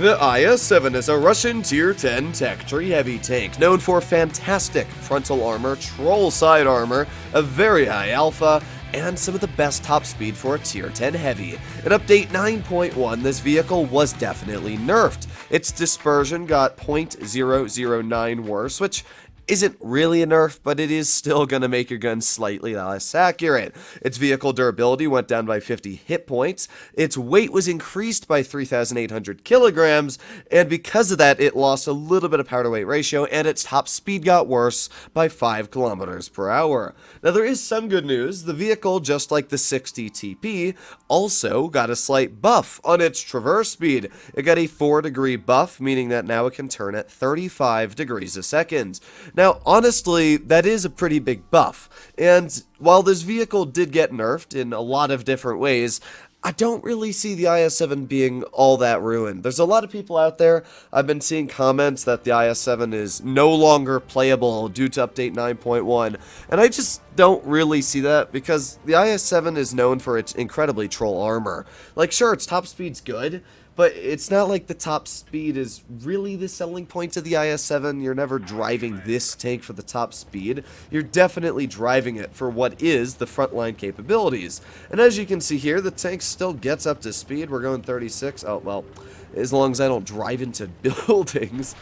The IS-7 is a Russian Tier 10 tech tree heavy tank known for fantastic frontal armor, troll side armor, a very high alpha, and some of the best top speed for a Tier 10 heavy. In Update 9.1, this vehicle was definitely nerfed. Its dispersion got 0.009 worse, which isn't really a nerf, but it is still going to make your gun slightly less accurate. Its vehicle durability went down by 50 hit points, its weight was increased by 3,800 kilograms, and because of that, it lost a little bit of power to weight ratio, and its top speed got worse by 5 kilometers per hour. Now, there is some good news. The vehicle, just like the 60 TP, also got a slight buff on its traverse speed. It got a 4-degree buff, meaning that now it can turn at 35 degrees a second. Now, honestly, that is a pretty big buff, and while this vehicle did get nerfed in a lot of different ways, I don't really see the IS-7 being all that ruined. There's a lot of people out there, I've been seeing comments that the IS-7 is no longer playable due to Update 9.1, and I just don't really see that because the IS-7 is known for its incredibly troll armor. Like, sure, its top speed's good, but it's not like the top speed is really the selling point of the IS-7. You're never driving this tank for the top speed. You're definitely driving it for what is the frontline capabilities. And as you can see here, the tank still gets up to speed. We're going 36. Oh, well, as long as I don't drive into buildings.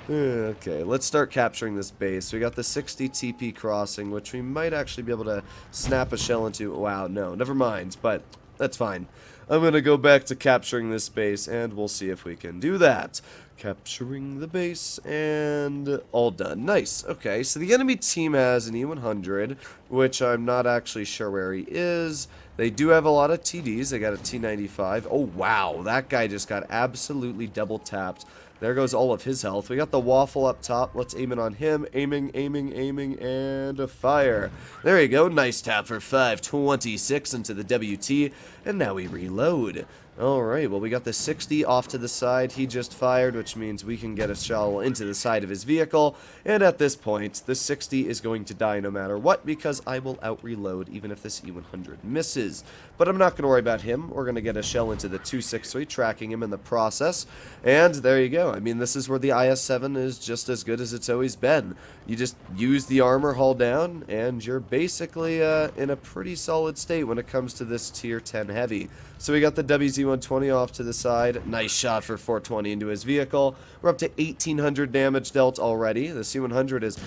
Okay, let's start capturing this base. We got the 60 TP crossing, which we might actually be able to snap a shell into. Wow, no, never mind, but that's fine. I'm going to go back to capturing this base, and we'll see if we can do that. Capturing the base, and all done. Nice. Okay, so the enemy team has an E100, which I'm not actually sure where he is. They do have a lot of TDs. They got a T95. Oh, wow. That guy just got absolutely double tapped. There goes all of his health. We got the waffle up top. Let's aim it on him. Aiming, and a fire. There you go. Nice tap for 526 into the WT. And now we reload. Alright, well, we got the 60 off to the side. He just fired, which means we can get a shell into the side of his vehicle. And at this point, the 60 is going to die no matter what, because I will out-reload even if this E100 misses. But I'm not going to worry about him. We're going to get a shell into the 263, tracking him in the process. And there you go. I mean, this is where the IS-7 is just as good as it's always been. You just use the armor hull down, and you're basically in a pretty solid state when it comes to this Tier 10 heavy. So we got the WZ-120 off to the side. Nice shot for 420 into his vehicle. We're up to 1,800 damage dealt already. The C-100 is,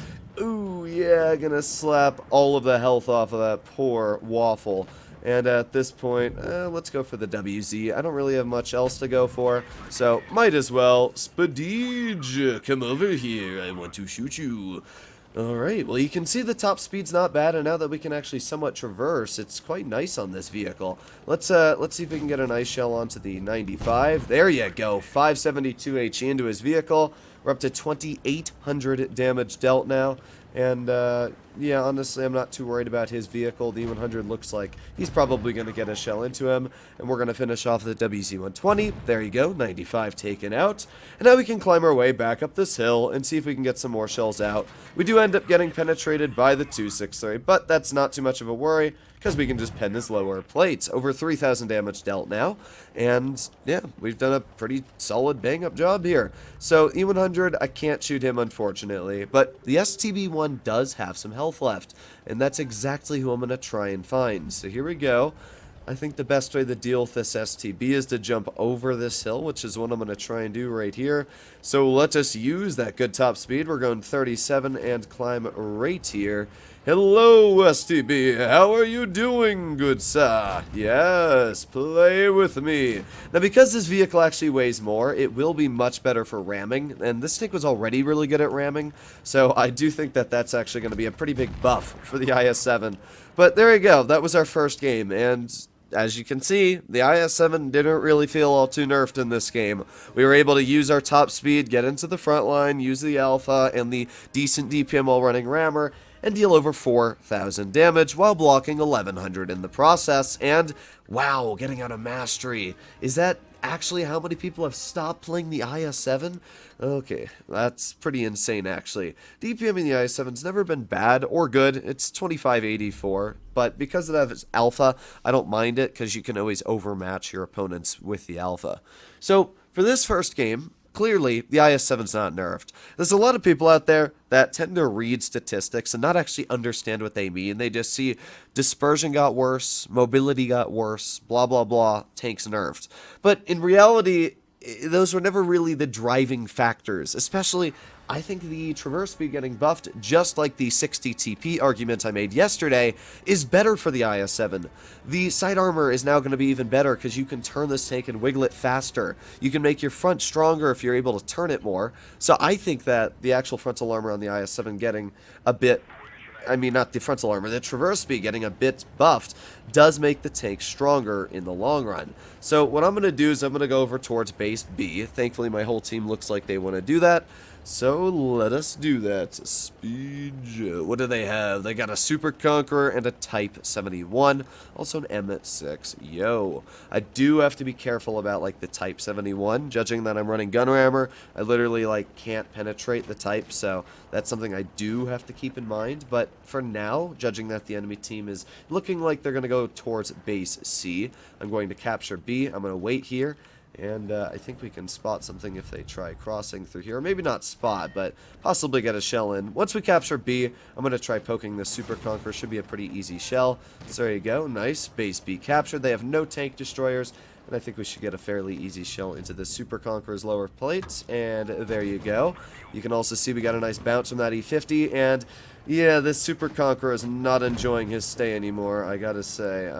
ooh, yeah, gonna slap all of the health off of that poor waffle. And at this point, let's go for the WZ. I don't really have much else to go for, so might as well. Spadeej, come over here. I want to shoot you. Alright, well, you can see the top speed's not bad, and now that we can actually somewhat traverse, it's quite nice on this vehicle. Let's see if we can get an ice shell onto the 95. There you go, 572 HE into his vehicle. We're up to 2,800 damage dealt now. And, yeah, honestly, I'm not too worried about his vehicle. The E100 looks like he's probably going to get a shell into him. And we're going to finish off the WZ-120. There you go, 95 taken out. And now we can climb our way back up this hill and see if we can get some more shells out. We do end up getting penetrated by the 263, but that's not too much of a worry, because we can just pen his lower plates. Over 3,000 damage dealt now, and yeah, we've done a pretty solid bang-up job here. So E100, I can't shoot him, unfortunately, but the STB-1 does have some health left, and that's exactly who I'm going to try and find. So here we go. I think the best way to deal with this STB is to jump over this hill, which is what I'm going to try and do right here. So let us use that good top speed. We're going 37 and climb right here. Hello, STB. How are you doing, good sir? Yes, play with me. Now, because this vehicle actually weighs more, it will be much better for ramming, and this tank was already really good at ramming, so I do think that that's actually going to be a pretty big buff for the IS-7. But there you go. That was our first game, and as you can see, the IS-7 didn't really feel all too nerfed in this game. We were able to use our top speed, get into the front line, use the alpha and the decent DPM while running rammer, and deal over 4,000 damage while blocking 1,100 in the process. And wow, getting out of mastery. Is that actually how many people have stopped playing the IS-7? Okay, that's pretty insane, actually. DPM in the IS-7's never been bad or good. It's 2584, but because of that, it's alpha, I don't mind it because you can always overmatch your opponents with the alpha. So For this first game, clearly, the IS-7's not nerfed. There's a lot of people out there that tend to read statistics and not actually understand what they mean. They just see dispersion got worse, mobility got worse, blah, blah, blah, tanks nerfed. But in reality, those were never really the driving factors, especially I think the traverse speed getting buffed, just like the 60 TP argument I made yesterday, is better for the IS-7. The side armor is now going to be even better because you can turn this tank and wiggle it faster. You can make your front stronger if you're able to turn it more. So I think that the actual frontal armor on the IS-7 getting a bit... I mean, not the frontal armor, the traverse speed getting a bit buffed does make the tank stronger in the long run. So what I'm going to do is I'm going to go over towards base B. Thankfully, my whole team looks like they want to do that. So let us do that. Speed. What do they have? They got a Super Conqueror and a Type 71. Also an M6. Yo. I do have to be careful about, like, the Type 71. Judging that I'm running gun rammer, I literally, like, can't penetrate the Type. So that's something I do have to keep in mind. But for now, judging that the enemy team is looking like they're going to go towards base C, I'm going to capture B. I'm going to wait here. And I think we can spot something if they try crossing through here. Or maybe not spot, but possibly get a shell in. Once we capture B, I'm going to try poking this Super Conqueror. Should be a pretty easy shell. So there you go. Nice. Base B captured. They have no tank destroyers. And I think we should get a fairly easy shell into the Super Conqueror's lower plates. And there you go. You can also see we got a nice bounce from that E50. And yeah, this Super Conqueror is not enjoying his stay anymore, I gotta say.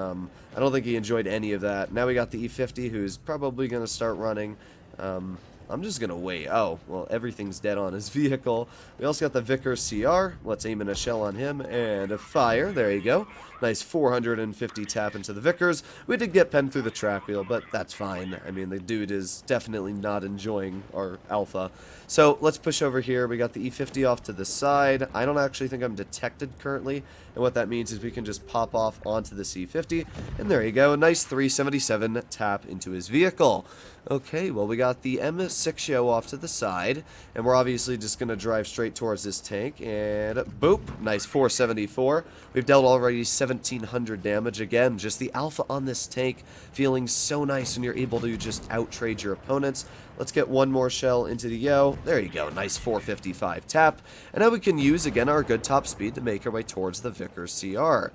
I don't think he enjoyed any of that. Now we got the E50, who's probably going to start running. I'm just going to wait. Oh, well, everything's dead on his vehicle. We also got the Vickers CR. Let's aim in a shell on him and a fire. There you go. Nice 450 tap into the Vickers. We did get penned through the track wheel, but that's fine. I mean, the dude is definitely not enjoying our alpha. So let's push over here. We got the E50 off to the side. I don't actually think I'm detected currently. And what that means is we can just pop off onto the C50. And there you go. A nice 377 tap into his vehicle. Okay, well, we got the M6 show off to the side. And we're obviously just going to drive straight towards this tank. And boop. Nice 474. We've dealt already 1,700 damage. Again, just the alpha on this tank feeling so nice when you're able to just out-trade your opponents. Let's get one more shell into the yo. There you go. Nice 455 tap. And now we can use, again, our good top speed to make our way towards the Vickers CR.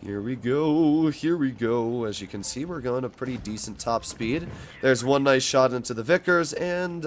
Here we go. Here we go. As you can see, we're going a pretty decent top speed. There's one nice shot into the Vickers, and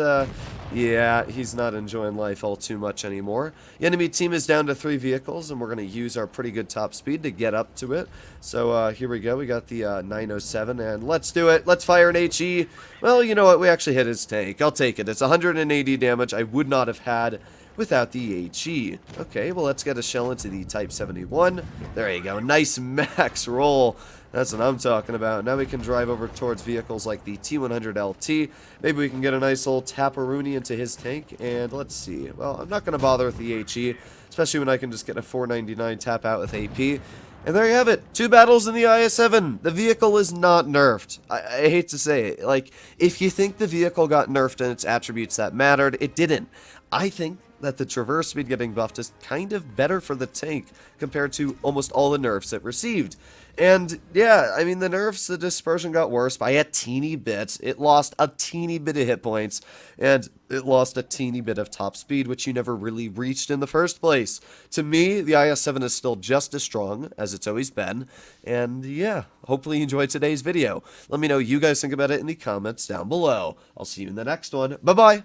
yeah, he's not enjoying life all too much anymore. The enemy team is down to 3 vehicles, and we're going to use our pretty good top speed to get up to it. So here we go. We got the 907, and let's do it. Let's fire an HE. Well, you know what? We actually hit his tank. I'll take it. It's 180 damage I would not have had without the HE. Okay, well, let's get a shell into the Type 71. There you go. Nice max roll. That's what I'm talking about. Now we can drive over towards vehicles like the T100LT. Maybe we can get a nice little Tapperoonie into his tank. And let's see. Well, I'm not going to bother with the HE, especially when I can just get a 499 tap out with AP. And there you have it. 2 battles in the IS-7. The vehicle is not nerfed. I hate to say it. Like, if you think the vehicle got nerfed and its attributes that mattered, it didn't. I think that the traverse speed getting buffed is kind of better for the tank compared to almost all the nerfs it received. And yeah, I mean, the nerfs, the dispersion got worse by a teeny bit. It lost a teeny bit of hit points, and it lost a teeny bit of top speed, which you never really reached in the first place. To me, the IS-7 is still just as strong as it's always been. And yeah, hopefully you enjoyed today's video. Let me know what you guys think about it in the comments down below. I'll see you in the next one. Bye-bye!